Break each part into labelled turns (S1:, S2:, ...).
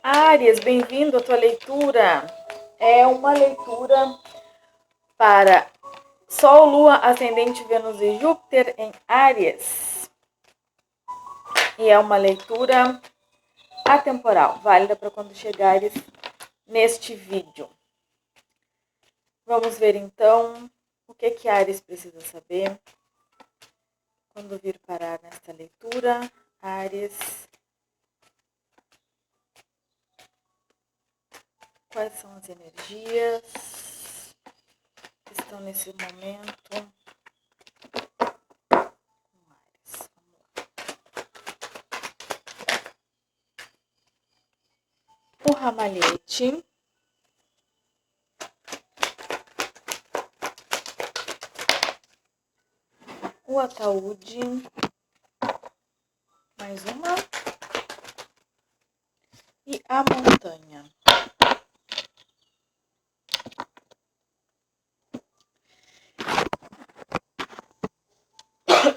S1: Áries, bem-vindo à tua leitura. É uma leitura para Sol, Lua, Ascendente, Vênus e Júpiter em Áries. E é uma leitura atemporal, válida para quando chegares neste vídeo. Vamos ver então o que Áries precisa saber quando vir parar nesta leitura. Áries, quais são as energias que estão nesse momento? O ramalhete, o ataúde, mais uma, e a montanha.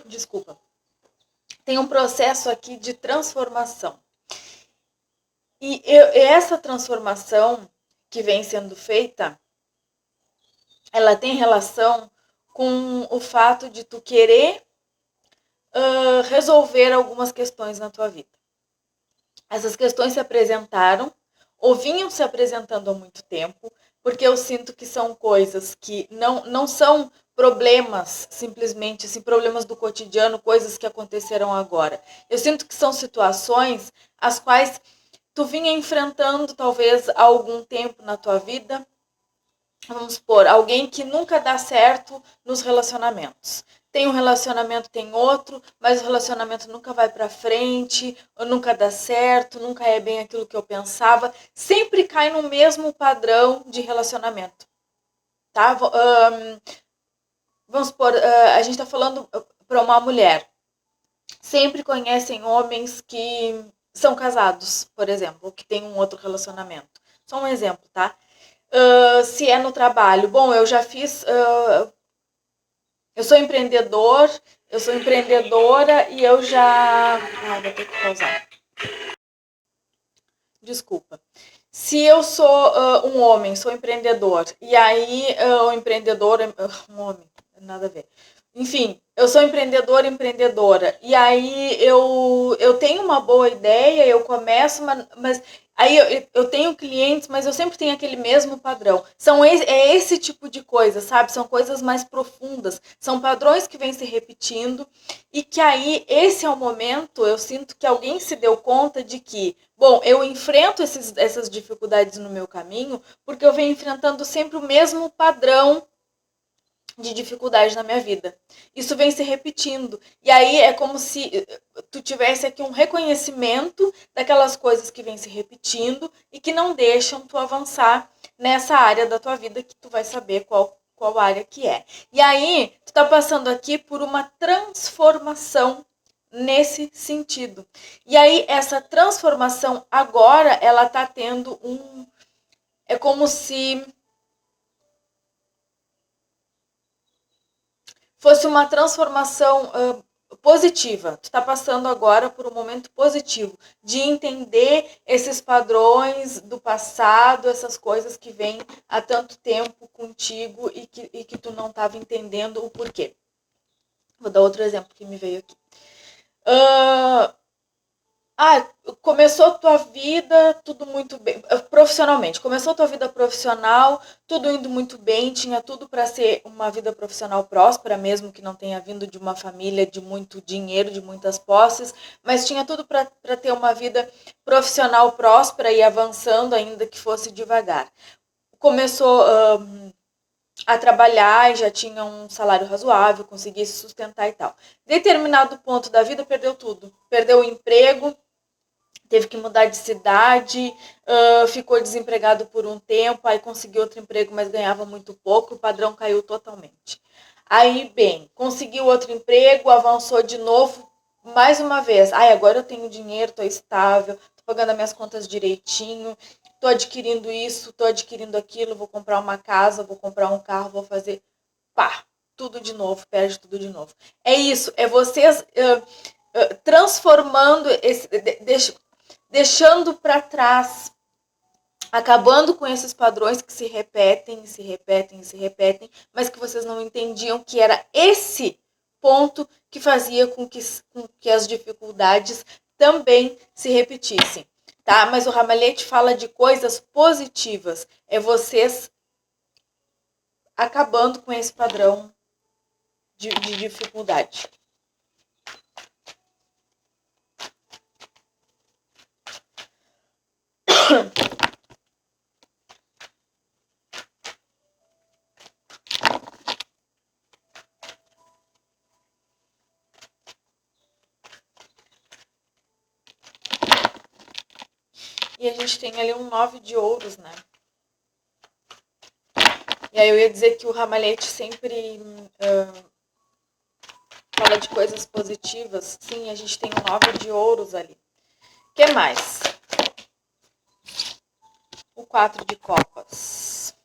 S1: Desculpa. Tem um processo aqui de transformação. E essa transformação que vem sendo feita, ela tem relação com o fato de tu querer resolver algumas questões na tua vida. Essas questões se apresentaram, ou vinham se apresentando há muito tempo, porque eu sinto que são coisas que não são problemas, simplesmente assim, problemas do cotidiano, coisas que aconteceram agora. Eu sinto que são situações as quais tu vinha enfrentando talvez há algum tempo na tua vida. Vamos supor, alguém que nunca dá certo nos relacionamentos. Tem um relacionamento, tem outro, mas o relacionamento nunca vai pra frente, ou nunca dá certo, nunca é bem aquilo que eu pensava. Sempre cai no mesmo padrão de relacionamento. Tá? Vamos supor, a gente tá falando para uma mulher. Sempre conhecem homens que são casados, por exemplo, ou que têm um outro relacionamento. Só um exemplo, tá? Se é no trabalho. Bom, eu já fiz. Eu sou empreendedora e eu já. Ai, vou ter que pausar. Desculpa. Se eu sou um homem, sou empreendedor, e aí o empreendedor. Um homem, nada a ver. Enfim, eu sou empreendedora, e aí eu tenho uma boa ideia, eu começo, mas aí eu tenho clientes, mas eu sempre tenho aquele mesmo padrão. É esse tipo de coisa, sabe? São coisas mais profundas, são padrões que vêm se repetindo, e que aí esse é o momento, eu sinto que alguém se deu conta de que, bom, eu enfrento essas dificuldades no meu caminho, porque eu venho enfrentando sempre o mesmo padrão de dificuldade na minha vida. Isso vem se repetindo. E aí é como se tu tivesse aqui um reconhecimento daquelas coisas que vêm se repetindo e que não deixam tu avançar nessa área da tua vida que tu vai saber qual área que é. E aí, tu tá passando aqui por uma transformação nesse sentido. E aí, essa transformação agora, ela tá tendo um... É como se fosse uma transformação positiva. Tu está passando agora por um momento positivo de entender esses padrões do passado, essas coisas que vêm há tanto tempo contigo e que tu não estava entendendo o porquê. Vou dar outro exemplo que me veio aqui. Começou tua vida tudo muito bem, profissionalmente, começou tua vida profissional, tudo indo muito bem, tinha tudo para ser uma vida profissional próspera, mesmo que não tenha vindo de uma família de muito dinheiro, de muitas posses, mas tinha tudo para ter uma vida profissional próspera e avançando, ainda que fosse devagar. Começou a trabalhar e já tinha um salário razoável, conseguia se sustentar e tal. Determinado ponto da vida, perdeu tudo. Perdeu o emprego, teve que mudar de cidade, ficou desempregado por um tempo, aí conseguiu outro emprego, mas ganhava muito pouco, o padrão caiu totalmente. Aí, bem, conseguiu outro emprego, avançou de novo, mais uma vez. Agora eu tenho dinheiro, tô estável, tô pagando as minhas contas direitinho, tô adquirindo isso, tô adquirindo aquilo, vou comprar uma casa, vou comprar um carro, vou fazer... Pá, tudo de novo, perde tudo de novo. É isso, é vocês transformando deixando para trás acabando com esses padrões que se repetem, se repetem, se repetem, mas que vocês não entendiam que era esse ponto que fazia com que as dificuldades também se repetissem, tá? Mas o ramalhete fala de coisas positivas, é vocês acabando com esse padrão de dificuldade. E a gente tem ali um 9 de ouros, né? E aí eu ia dizer que o ramalhete sempre fala de coisas positivas. Sim, a gente tem um 9 de ouros ali. O que mais? O 4 de copas.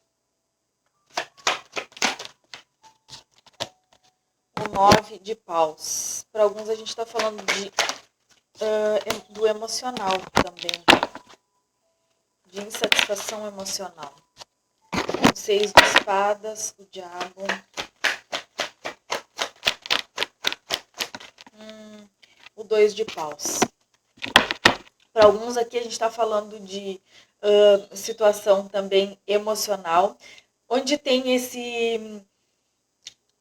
S1: O 9 de paus. Para alguns a gente está falando do emocional também. De insatisfação emocional. O 6 de espadas, o diabo. O 2 de paus. Para alguns aqui a gente está falando de situação também emocional, onde tem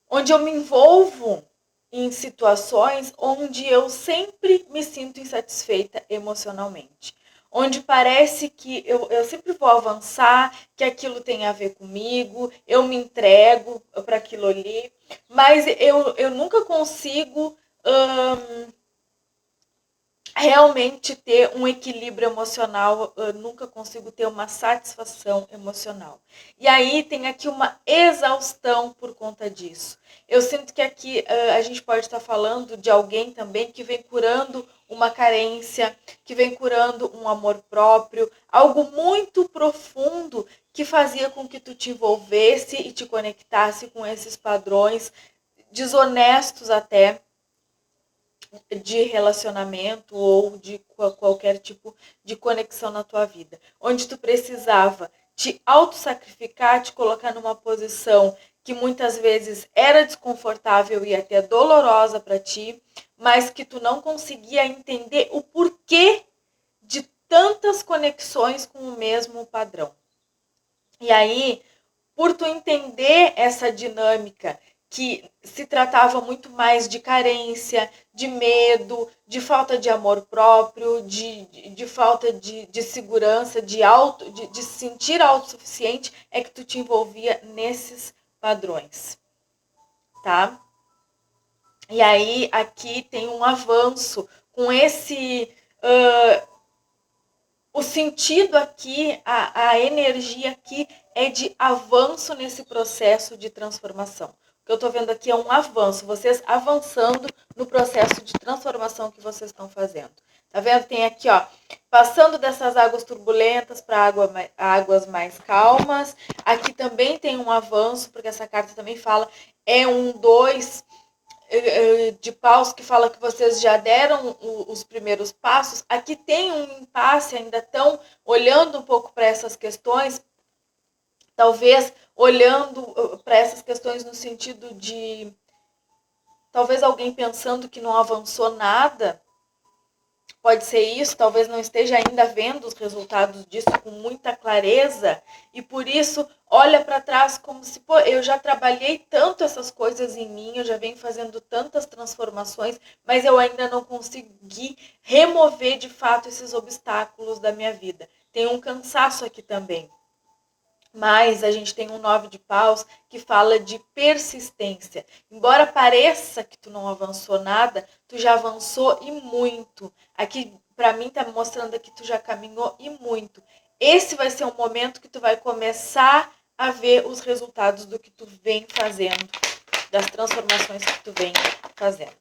S1: onde eu me envolvo em situações onde eu sempre me sinto insatisfeita emocionalmente. Onde parece que eu sempre vou avançar, que aquilo tem a ver comigo, eu me entrego para aquilo ali, mas eu nunca consigo realmente ter um equilíbrio emocional, eu nunca consigo ter uma satisfação emocional. E aí tem aqui uma exaustão por conta disso. Eu sinto que aqui a gente pode estar falando de alguém também que vem curando uma carência, que vem curando um amor próprio, algo muito profundo que fazia com que tu te envolvesse e te conectasse com esses padrões desonestos até, de relacionamento ou de qualquer tipo de conexão na tua vida, onde tu precisava te autossacrificar, te colocar numa posição que muitas vezes era desconfortável e até dolorosa para ti, mas que tu não conseguia entender o porquê de tantas conexões com o mesmo padrão. E aí, por tu entender essa dinâmica que se tratava muito mais de carência, de medo, de falta de amor próprio, de falta de segurança, de se sentir autossuficiente, é que tu te envolvia nesses padrões, tá? E aí aqui tem um avanço com esse... o sentido aqui, a energia aqui é de avanço nesse processo de transformação. O que eu estou vendo aqui é um avanço, vocês avançando no processo de transformação que vocês estão fazendo. Tá vendo? Tem aqui, ó, passando dessas águas turbulentas para águas mais calmas. Aqui também tem um avanço, porque essa carta também fala, é um 2 de paus que fala que vocês já deram os primeiros passos. Aqui tem um impasse, ainda estão olhando um pouco para essas questões, talvez olhando para essas questões no sentido de talvez alguém pensando que não avançou nada. Pode ser isso, talvez não esteja ainda vendo os resultados disso com muita clareza e por isso olha para trás como se, pô, eu já trabalhei tanto essas coisas em mim, eu já venho fazendo tantas transformações, mas eu ainda não consegui remover de fato esses obstáculos da minha vida. Tem um cansaço aqui também. Mas a gente tem um 9 de paus que fala de persistência. Embora pareça que tu não avançou nada, tu já avançou e muito. Aqui, para mim, tá mostrando que tu já caminhou e muito. Esse vai ser um momento que tu vai começar a ver os resultados do que tu vem fazendo, das transformações que tu vem fazendo.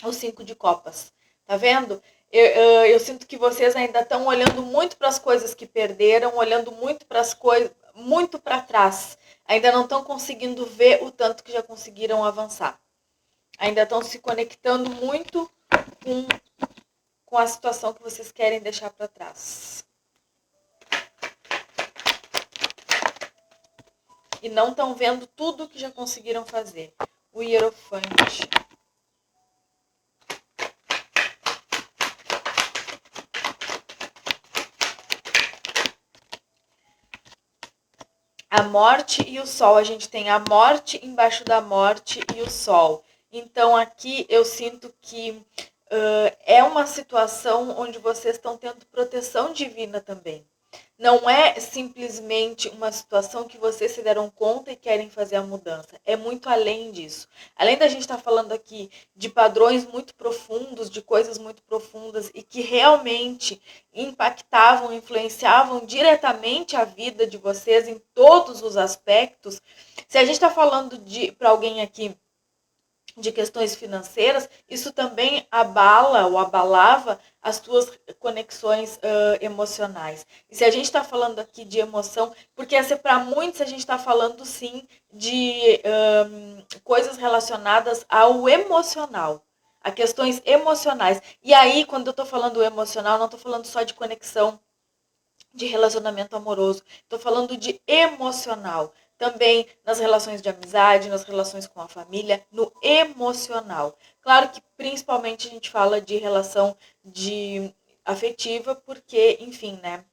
S1: O 5 de copas. Tá vendo? Eu sinto que vocês ainda estão olhando muito para as coisas que perderam, olhando muito para as coisas, muito para trás. Ainda não estão conseguindo ver o tanto que já conseguiram avançar. Ainda estão se conectando muito com a situação que vocês querem deixar para trás. e não estão vendo tudo que já conseguiram fazer. O Hierofante. A morte e o sol. A gente tem a morte embaixo da morte e o sol. Então aqui eu sinto que é uma situação onde vocês estão tendo proteção divina também. Não é simplesmente uma situação que vocês se deram conta e querem fazer a mudança. É muito além disso. Além da gente estar falando aqui de padrões muito profundos, de coisas muito profundas e que realmente impactavam, influenciavam diretamente a vida de vocês em todos os aspectos. Se a gente está falando para alguém aqui de questões financeiras, isso também abala ou abalava as tuas conexões emocionais. E se a gente está falando aqui de emoção, porque para muitos a gente está falando sim de coisas relacionadas ao emocional, a questões emocionais. E aí, quando eu estou falando emocional, não estou falando só de conexão de relacionamento amoroso, estou falando de emocional. Também nas relações de amizade, nas relações com a família, no emocional. Claro que principalmente a gente fala de relação de afetiva, porque, enfim, né?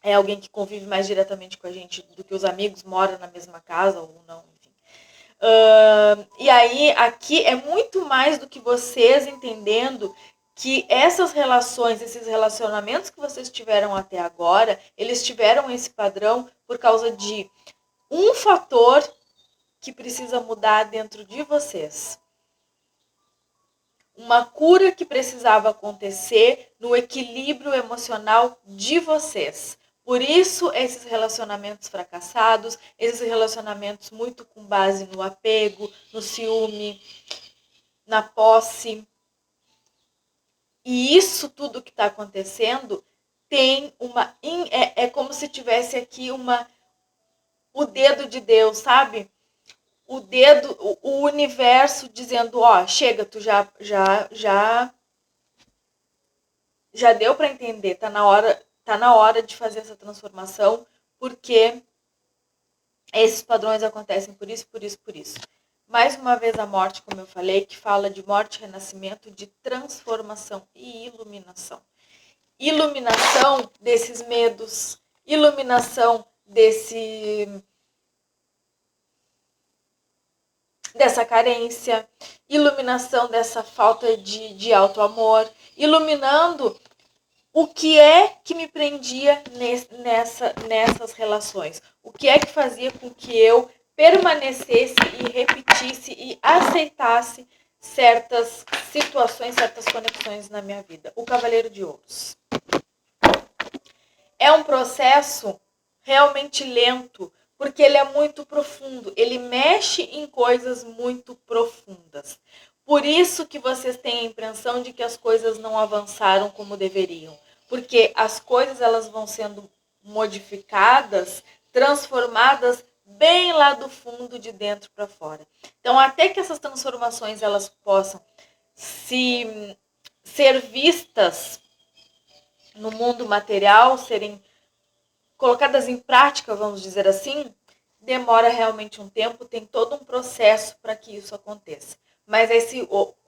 S1: É alguém que convive mais diretamente com a gente do que os amigos, mora na mesma casa ou não, enfim. E aí, aqui é muito mais do que vocês entendendo que essas relações, esses relacionamentos que vocês tiveram até agora, eles tiveram esse padrão por causa de um fator que precisa mudar dentro de vocês. Uma cura que precisava acontecer no equilíbrio emocional de vocês. Por isso, esses relacionamentos fracassados, esses relacionamentos muito com base no apego, no ciúme, na posse. E isso tudo que está acontecendo tem uma. É como se tivesse aqui o dedo de Deus, sabe? O dedo, o universo dizendo, ó, chega, tu já deu para entender, tá na hora de fazer essa transformação, porque esses padrões acontecem por isso, por isso, por isso. Mais uma vez a morte, como eu falei, que fala de morte, renascimento, de transformação e iluminação. Iluminação desses medos, iluminação dessa carência, iluminação dessa falta de auto-amor, iluminando o que é que me prendia nessas relações, o que é que fazia com que eu permanecesse e repetisse e aceitasse certas situações, certas conexões na minha vida. O Cavaleiro de Ouros. É um processo realmente lento, porque ele é muito profundo, ele mexe em coisas muito profundas. Por isso que vocês têm a impressão de que as coisas não avançaram como deveriam, porque as coisas elas vão sendo modificadas, transformadas bem lá do fundo, de dentro para fora. Então, até que essas transformações elas possam ser vistas no mundo material, serem colocadas em prática, vamos dizer assim, demora realmente um tempo, tem todo um processo para que isso aconteça. Mas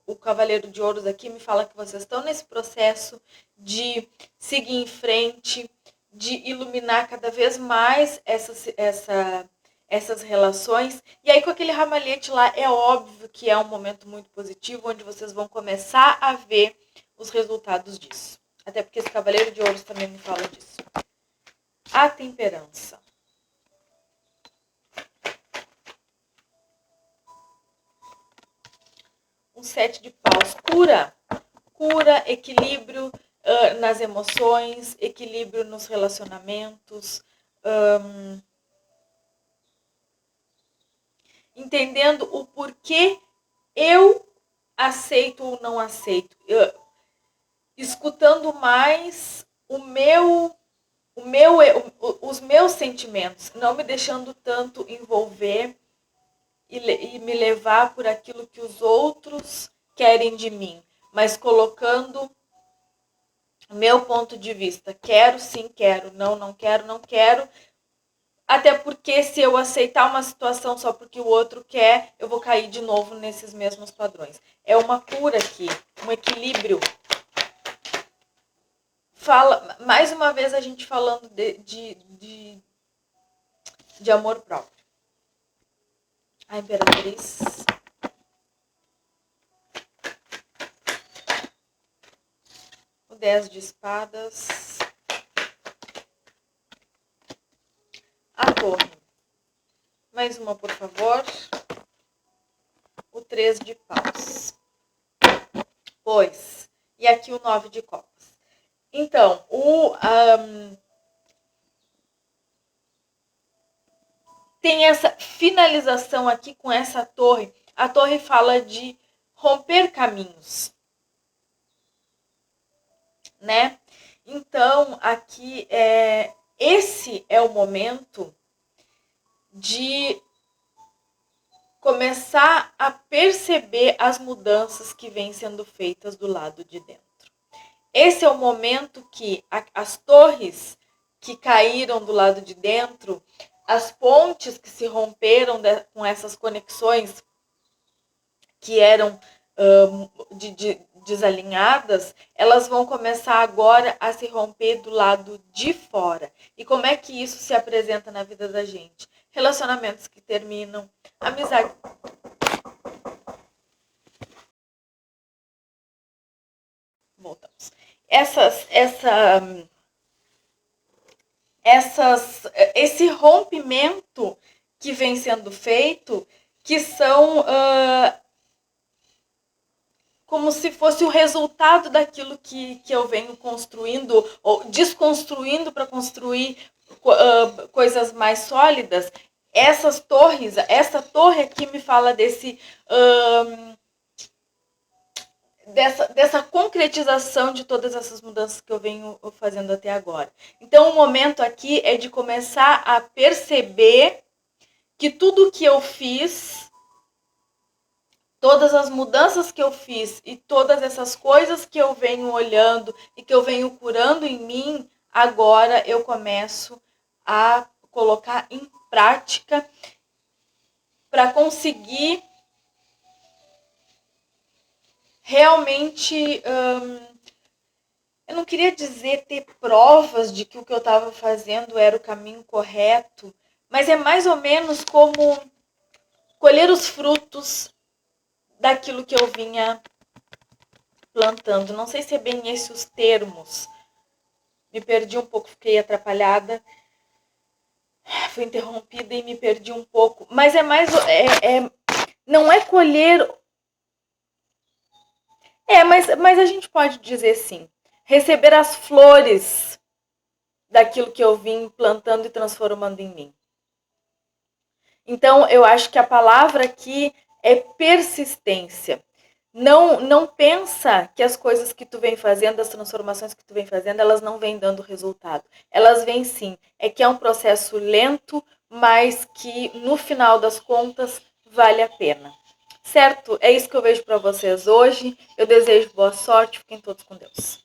S1: o Cavaleiro de Ouros aqui me fala que vocês estão nesse processo de seguir em frente, de iluminar cada vez mais essas relações. E aí com aquele ramalhete lá, é óbvio que é um momento muito positivo, onde vocês vão começar a ver os resultados disso. Até porque esse Cavaleiro de Ouros também me fala disso. A temperança. Um 7 de paus. Cura, equilíbrio nas emoções, equilíbrio nos relacionamentos. Entendendo o porquê eu aceito ou não aceito. Escutando mais os meus sentimentos, não me deixando tanto envolver e me levar por aquilo que os outros querem de mim, mas colocando meu ponto de vista. Quero, sim, quero. Não, não quero, não quero. Até porque se eu aceitar uma situação só porque o outro quer, eu vou cair de novo nesses mesmos padrões. É uma cura aqui, um equilíbrio. Fala, mais uma vez a gente falando de amor próprio. A Imperatriz. O 10 de espadas. A torre. Mais uma, por favor. O 3 de paus. Pois. E aqui o 9 de copas. Então, tem essa finalização aqui com essa torre. A torre fala de romper caminhos, né? Então, aqui esse é o momento de começar a perceber as mudanças que vêm sendo feitas do lado de dentro. Esse é o momento que as torres que caíram do lado de dentro, as pontes que se romperam com essas conexões que eram desalinhadas, elas vão começar agora a se romper do lado de fora. E como é que isso se apresenta na vida da gente? Relacionamentos que terminam, amizade. Voltamos. Esse rompimento que vem sendo feito, que são como se fosse o resultado daquilo que eu venho construindo ou desconstruindo para construir coisas mais sólidas. Essas torres, essa torre aqui me fala dessa concretização de todas essas mudanças que eu venho fazendo até agora. Então, o momento aqui é de começar a perceber que tudo que eu fiz, todas as mudanças que eu fiz e todas essas coisas que eu venho olhando e que eu venho curando em mim, agora eu começo a colocar em prática para conseguir realmente, eu não queria dizer ter provas de que o que eu estava fazendo era o caminho correto, mas é mais ou menos como colher os frutos daquilo que eu vinha plantando. Não sei se é bem esses os termos. Me perdi um pouco, fiquei atrapalhada. Fui interrompida e me perdi um pouco. Mas é mais... não é colher... mas a gente pode dizer sim. Receber as flores daquilo que eu vim plantando e transformando em mim. Então, eu acho que a palavra aqui é persistência. Não pensa que as coisas que tu vem fazendo, as transformações que tu vem fazendo, elas não vêm dando resultado. Elas vêm sim. É que é um processo lento, mas que no final das contas vale a pena. Certo? É isso que eu vejo para vocês hoje. Eu desejo boa sorte. Fiquem todos com Deus.